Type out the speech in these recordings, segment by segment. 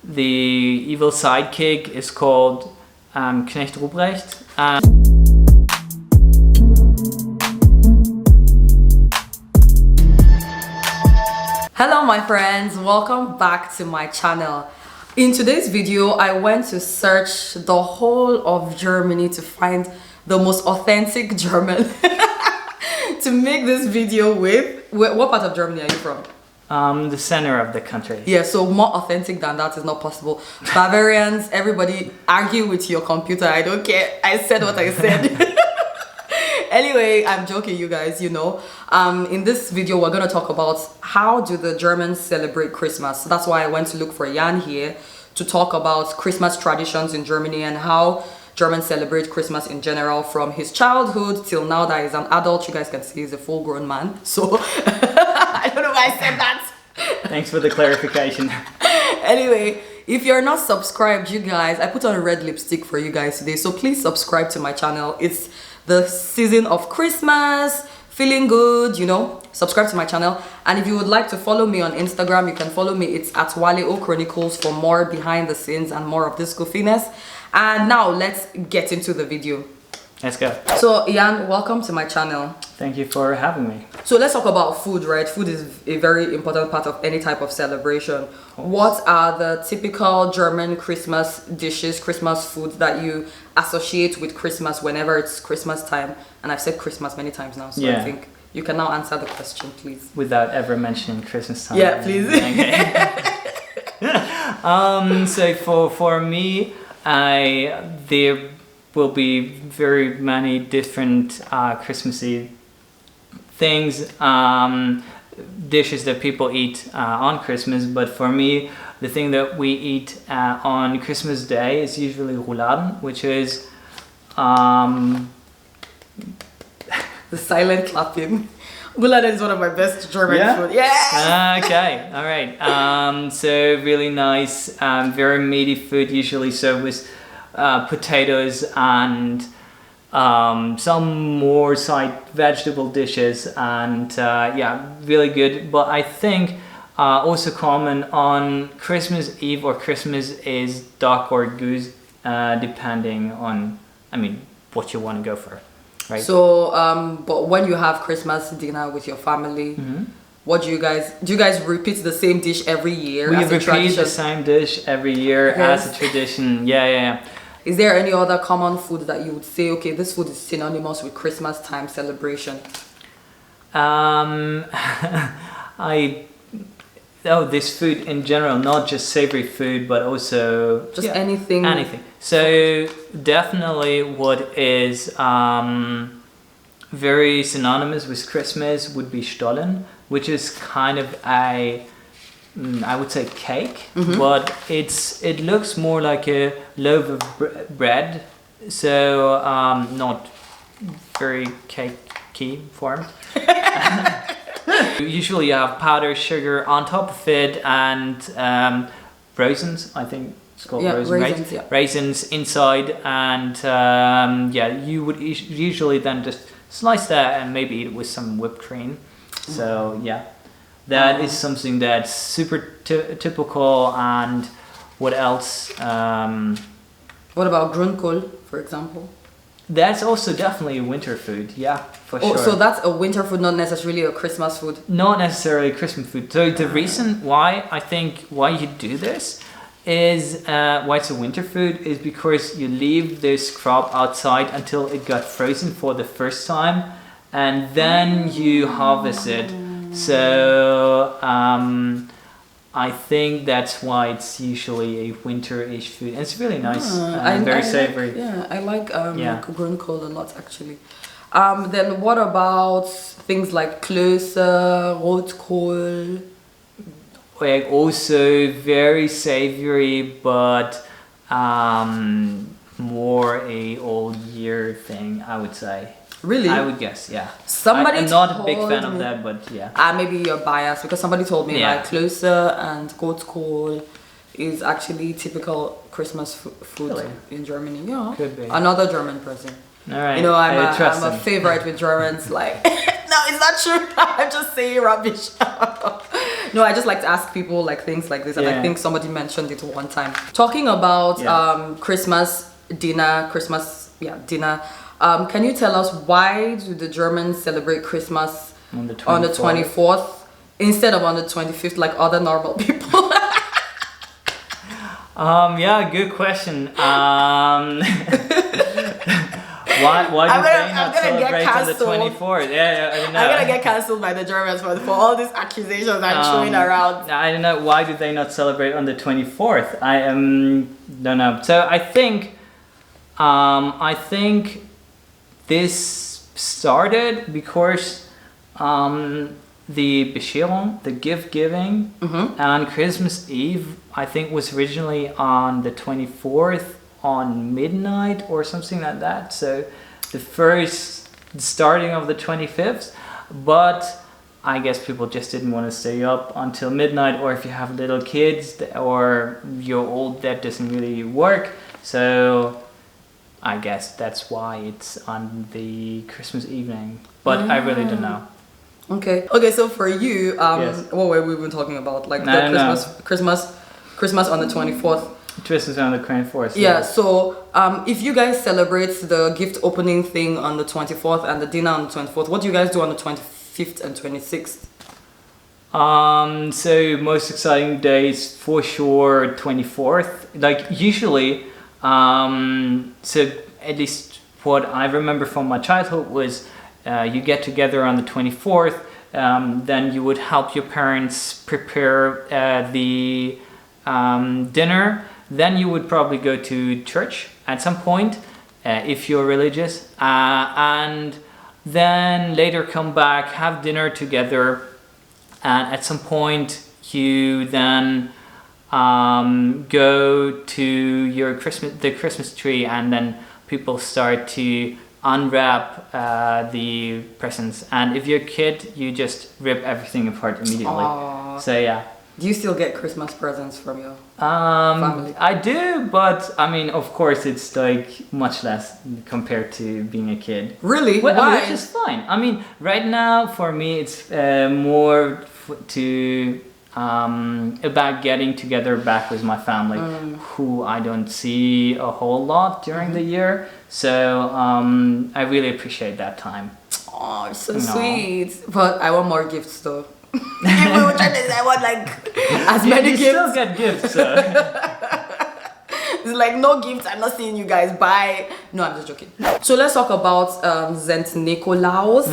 The evil sidekick is called Knecht Ruprecht. Hello my friends, welcome back to my channel. In today's video, I went to search the whole of Germany to find the most authentic German to make this video with. What part of Germany are you from? The center of the country. Yeah, so more authentic than that is not possible. Bavarians, everybody argue with your computer. I don't care. I said what I said. Anyway, I'm joking, you guys, you know. In this video, we're going to talk about how do the Germans celebrate Christmas. So that's why I went to look for Jan here to talk about Christmas traditions in Germany and how Germans celebrate Christmas in general from his childhood till now that he's an adult. You guys can see he's a full-grown man. So, I don't know why I said that. Thanks for the clarification. Anyway, if you're not subscribed, you guys, I put on a red lipstick for you guys today. So please subscribe to my channel. It's the season of Christmas, feeling good, you know. Subscribe to my channel. And if you would like to follow me on Instagram, you can follow me. It's at Wale O Chronicles for more behind the scenes and more of this goofiness. And now let's get into the video. Let's go. So Jan, welcome to my channel. Thank you for having me. So let's talk about food, right? Food is a very important part of any type of celebration. What are the typical German Christmas dishes, Christmas foods that you associate with Christmas whenever it's Christmas time? And I've said Christmas many times now, so I think you can now answer the question, please. Without ever mentioning Christmas time. Yeah, please. Okay. So for me, there will be very many different Christmassy things, dishes that people eat on Christmas. But for me, the thing that we eat on Christmas Day is usually rouladen, which is the silent clapping. Rouladen is one of my best German food. Yeah. Okay. All right. So really nice, very meaty food, usually served with potatoes and some more side vegetable dishes, and yeah, really good. But I think also common on Christmas Eve or Christmas is duck or goose, depending on, what you want to go for, right? So but when you have Christmas dinner with your family, what do you guys repeat the same dish every year? We repeat the same dish every year as a tradition. Yeah. Is there any other common food that you would say, okay, this food is synonymous with Christmas time celebration? This food in general, not just savory food, but also just anything. So definitely what is very synonymous with Christmas would be Stollen, which is kind of I would say cake, but it looks more like a loaf of bread, so not very cakey form. Usually you have powdered sugar on top of it and raisins, I think it's called raisins, right? Raisins inside, and you would usually then just slice that and maybe eat it with some whipped cream. So that is something that's super typical. And what else? What about Grünkohl, for example? That's also definitely a winter food. Yeah, for sure. So that's a winter food, not necessarily a Christmas food. Not necessarily Christmas food. So the reason why you do this is why it's a winter food is because you leave this crop outside until it got frozen for the first time, and then you harvest it. So I think that's why it's usually a winter-ish food. And it's really nice and very savory. I like Grünkohl a lot, actually. Then what about things like Klöße, Rotkohl? Also very savory, but more a all year thing, I would say. Really? I would guess, yeah. I'm not a big fan of that, but yeah. Maybe you're biased because somebody told me like Klöße and Rotkohl is actually typical Christmas food in Germany. Yeah. Could be. Another German person. All right. You know, I'm a favorite with Germans. Like, no, it's not true. I'm just saying rubbish. No, I just like to ask people like things like this, and I Yeah. think somebody mentioned it one time. Talking about Yeah. Christmas dinner, dinner. Can you tell us why do the Germans celebrate Christmas On the on the 24th. 24th instead of on the 25th like other normal people? Yeah, good question. Why do I'm they gonna not get celebrate on the cancelled. 24th? Yeah, I don't know. I'm gonna get cancelled by the Germans for all these accusations I'm throwing around. I don't know. Why do they not celebrate on the 24th? I don't know. So I think this started because the Bescherung, the gift giving, and Christmas Eve, I think was originally on the 24th on midnight or something like that. So the first starting of the 25th, but I guess people just didn't want to stay up until midnight, or if you have little kids or you're old, that doesn't really work. So I guess that's why it's on the Christmas evening, but I really don't know. Okay, so for you, Yes. what were we even talking about? Like I the don't Christmas on the 24th. Christmas on the 24th. Yeah, so if you guys celebrate the gift opening thing on the 24th and the dinner on the 24th, what do you guys do on the 25th and 26th? So most exciting days for sure 24th. Like usually, so at least what I remember from my childhood was you get together on the 24th, then you would help your parents prepare the dinner. Then you would probably go to church at some point if you're religious, and then later come back, have dinner together, and at some point you then go to your the Christmas tree, and then people start to unwrap the presents, and if you're a kid, you just rip everything apart immediately. Aww. So yeah. Do you still get Christmas presents from your family? I do, but I mean, of course, it's like much less compared to being a kid. Really? Well, Why? which is fine. I mean, right now for me, it's more about getting together back with my family, who I don't see a whole lot during the year. So I really appreciate that time. Oh, so No. sweet. But I want more gifts though. If we were trying to say I want like as many You gifts. still get gifts. So. It's like no gifts. I'm not seeing you guys buy. No, I'm just joking. So let's talk about St. Nikolaus.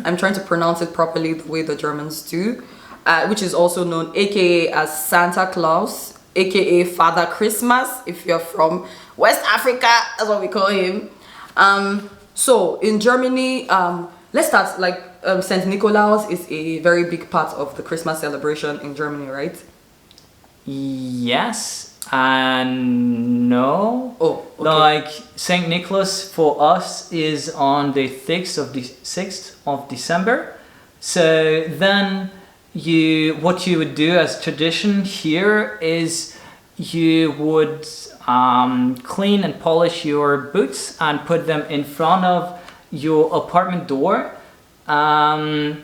I'm trying to pronounce it properly the way the Germans do, which is also known, aka as Santa Claus, aka Father Christmas. If you're from West Africa, that's what we call him. So in Germany, let's start like St. Nikolaus is a very big part of the Christmas celebration in Germany, right? Yes and no. Oh, okay. Like Saint Nicholas for us is on the 6th of December. So then what you would do as tradition here is you would clean and polish your boots and put them in front of your apartment door. And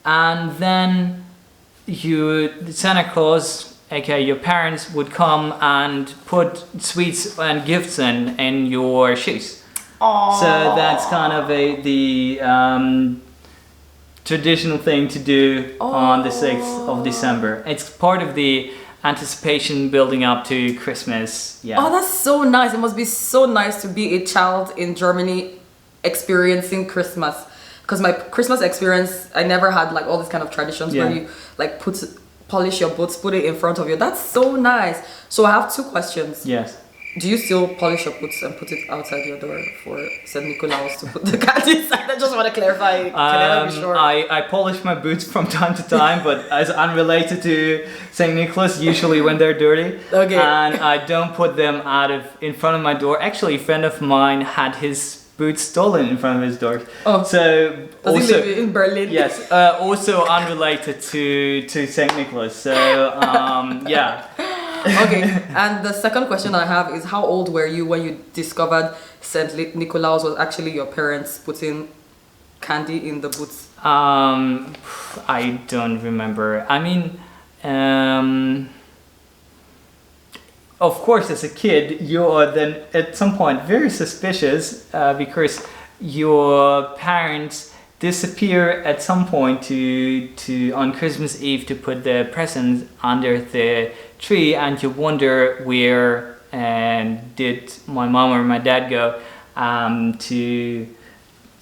then Santa Claus, aka your parents, would come and put sweets and gifts in your shoes. Aww. So that's kind of the traditional thing to do on the 6th of December. It's part of the anticipation building up to Christmas. Yeah. Oh, that's so nice. It must be so nice to be a child in Germany experiencing Christmas. Because my Christmas experience, I never had like all these kind of traditions where you like polish your boots, put it in front of you. That's so nice. So I have two questions. Yes. Do you still polish your boots and put it outside your door for St. Nikolaus to put the cat inside? I just want to clarify. Can I be sure? I polish my boots from time to time, but as unrelated to St. Nicholas, usually when they're dirty. Okay. And I don't put them in front of my door. Actually, a friend of mine had his boots stolen in front of his door. Oh. So Does also, he live in Berlin? yes, also unrelated to St. Nicholas. So yeah. Okay, and the second question I have is how old were you when you discovered St. Nikolaus was actually your parents putting candy in the boots? I don't remember. I mean, of course, as a kid, you are then at some point very suspicious because your parents disappear at some point to on Christmas Eve to put the presents under the tree, and you wonder where did my mom or my dad go, to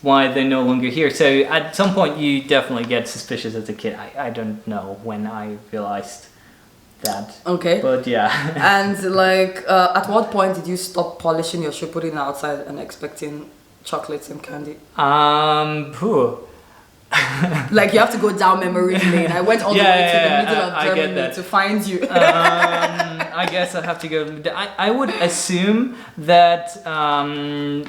why they're no longer here. So at some point you definitely get suspicious as a kid. I don't know when I realized that. Okay. But yeah. And like, at what point did you stop polishing your shoe, putting it outside, and expecting chocolates and candy? Like, you have to go down memory lane. I went all the way to the middle of Germany to find you. I guess I have to go. I would assume that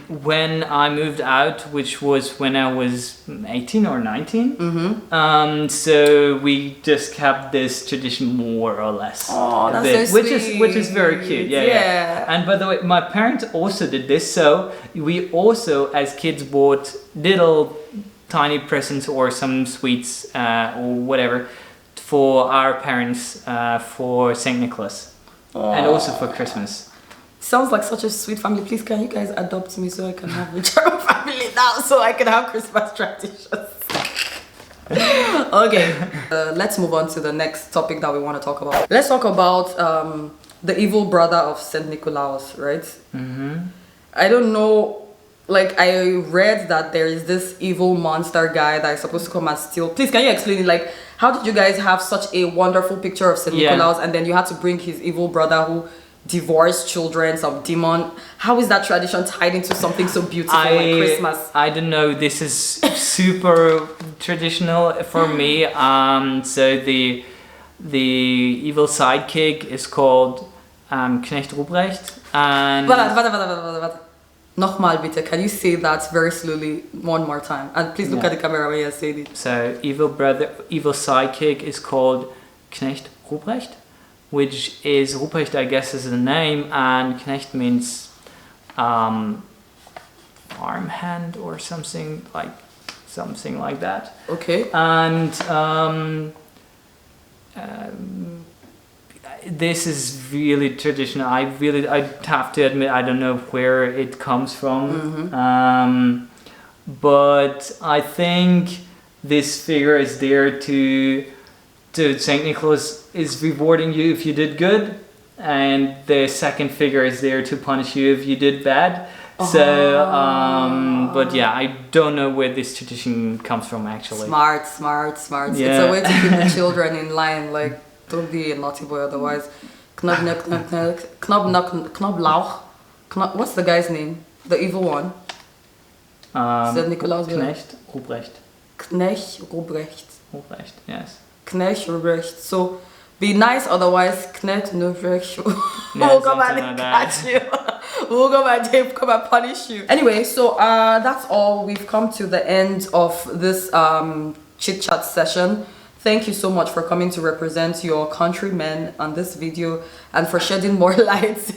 when I moved out, which was when I was 18 or 19, so we just kept this tradition more or less. Oh, that's so sweet. Which is very cute. Yeah. And by the way, my parents also did this. So we also, as kids, bought little tiny presents or some sweets or whatever for our parents for St. Nicholas. And also for Christmas. Sounds like such a sweet family. Please, can you guys adopt me so I can have a German family now, so I can have Christmas traditions? Okay, let's move on to the next topic that we want to talk about. Let's talk about the evil brother of Saint Nicolaus, right? I don't know, like, I read that there is this evil monster guy that is supposed to come and steal. Please, can you explain it? Like, how did you guys have such a wonderful picture of Saint Nicolaus, and then you had to bring his evil brother who divorced children, some demon? How is that tradition tied into something so beautiful like Christmas? I don't know. This is super traditional for me. So the evil sidekick is called Knecht Ruprecht. And Warte. Nochmal bitte. Can you say that very slowly one more time? And please look at the camera when you say it. So evil sidekick is called Knecht Ruprecht, which is, Ruprecht I guess is the name, and Knecht means arm hand or something like that. Okay. And this is really traditional. I have to admit, I don't know where it comes from. But I think this figure is there to Saint Nicholas is rewarding you if you did good, and the second figure is there to punish you if you did bad. So, but yeah, I don't know where this tradition comes from actually. Smart. Yeah. It's a way to keep the children in line, like, don't be a naughty boy otherwise. Knoblauch. What's the guy's name? The evil one? Saint Nicolaus. Knecht Ruprecht. Knecht Ruprecht. Ruprecht, yes. Knecht Ruprecht. So, be nice otherwise. Knecht Ruprecht. Yeah, We'll come and catch you. We'll come and punish you. Anyway, so that's all. We've come to the end of this chit chat session. Thank you so much for coming to represent your countrymen on this video and for shedding more light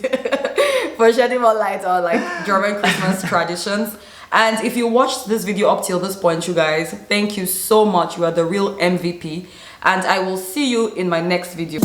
on like German Christmas traditions. And if you watched this video up till this point, you guys, thank you so much. You are the real MVP, and I will see you in my next video.